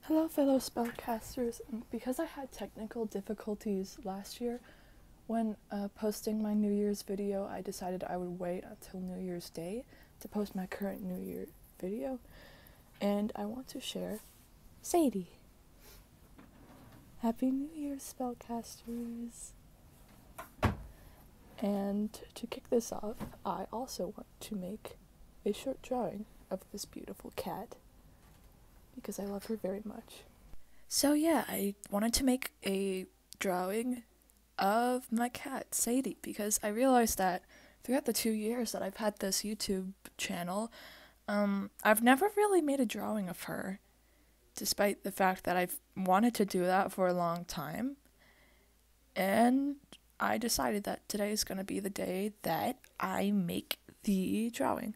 Hello fellow spellcasters. Because I had technical difficulties last year when posting my New Year's video, I decided I would wait until New Year's Day to post my current New Year video, and I want to share Sadie. Happy New Year, spellcasters! And to kick this off, I also want to make a short drawing of this beautiful cat, because I love her very much. So yeah, I wanted to make a drawing of my cat, Sadie, because I realized that throughout the 2 years that I've had this YouTube channel, I've never really made a drawing of her, despite the fact that I've wanted to do that for a long time. And I decided that today is going to be the day that I make the drawing.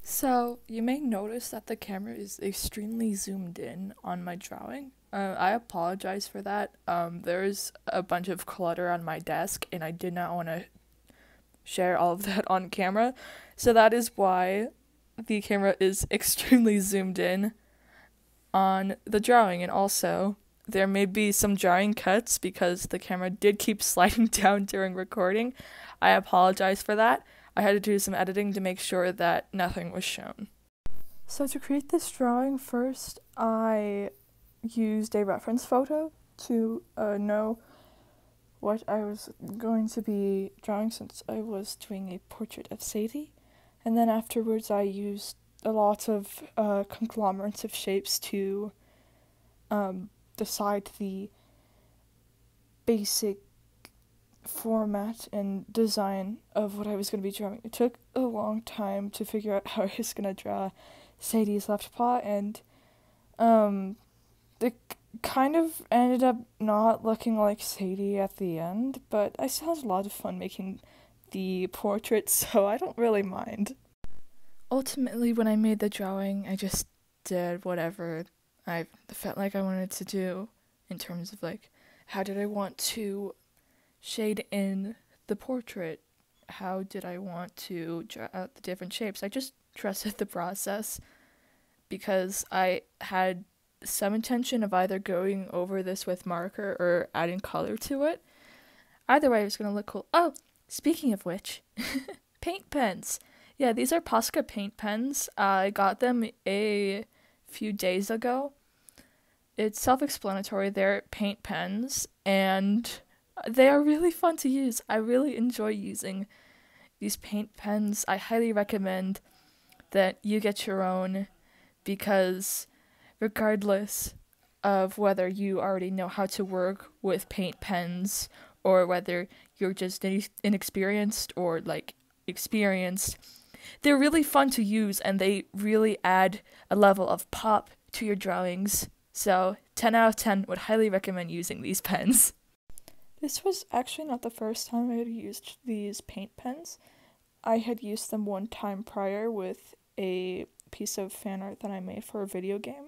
So, you may notice that the camera is extremely zoomed in on my drawing. I apologize for that. There's a bunch of clutter on my desk, and I did not want to share all of that on camera. So that is why the camera is extremely zoomed in on the drawing. And also, there may be some drawing cuts because the camera did keep sliding down during recording. I apologize for that. I had to do some editing to make sure that nothing was shown. So to create this drawing, first I used a reference photo to know what I was going to be drawing, since I was doing a portrait of Sadie. And then afterwards I used a lot of conglomerates of shapes to decide the basic format and design of what I was going to be drawing. It took a long time to figure out how I was going to draw Sadie's left paw, and it kind of ended up not looking like Sadie at the end, but I still had a lot of fun making the portrait, so I don't really mind. Ultimately, when I made the drawing, I just did whatever I felt like I wanted to do in terms of, like, how did I want to shade in the portrait? How did I want to draw out the different shapes? I just trusted the process because I had some intention of either going over this with marker or adding color to it. Either way, it was going to look cool. Oh, speaking of which, paint pens. Yeah, these are Posca paint pens. I got them a few days ago. It's self-explanatory. They're paint pens, and they are really fun to use. I really enjoy using these paint pens. I highly recommend that you get your own, because regardless of whether you already know how to work with paint pens or whether you're just inexperienced or like experienced, they're really fun to use, and they really add a level of pop to your drawings. So 10 out of 10 would highly recommend using these pens. This was actually not the first time I had used these paint pens. I had used them one time prior with a piece of fan art that I made for a video game.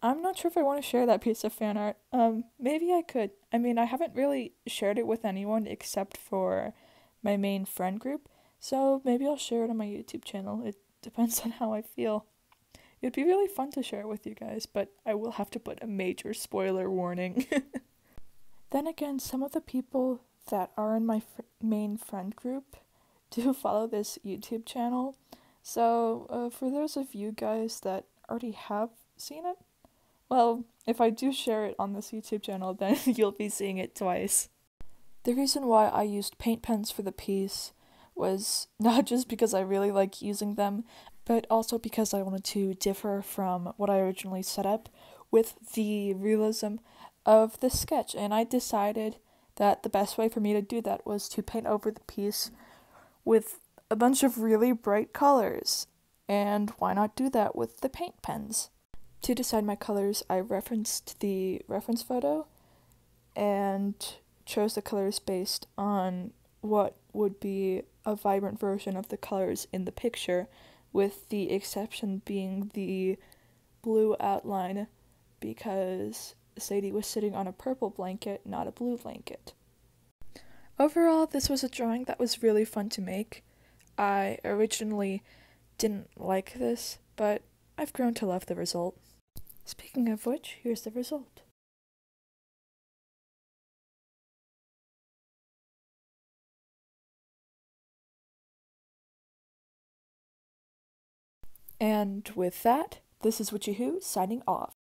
I'm not sure if I want to share that piece of fan art. Maybe I could. I mean, I haven't really shared it with anyone except for my main friend group, so maybe I'll share it on my YouTube channel. It depends on how I feel. It'd be really fun to share it with you guys, but I will have to put a major spoiler warning. Then again, some of the people that are in my main friend group do follow this YouTube channel. So, for those of you guys that already have seen it, well, if I do share it on this YouTube channel, then you'll be seeing it twice. The reason why I used paint pens for the piece was not just because I really like using them, but also because I wanted to differ from what I originally set up with the realism of the sketch, and I decided that the best way for me to do that was to paint over the piece with a bunch of really bright colors, and why not do that with the paint pens? To decide my colors, I referenced the reference photo and chose the colors based on what would be a vibrant version of the colors in the picture, with the exception being the blue outline, because Sadie was sitting on a purple blanket, not a blue blanket. Overall, this was a drawing that was really fun to make. I originally didn't like this, but I've grown to love the result. Speaking of which, here's the result. And with that, this is Witchy Who signing off.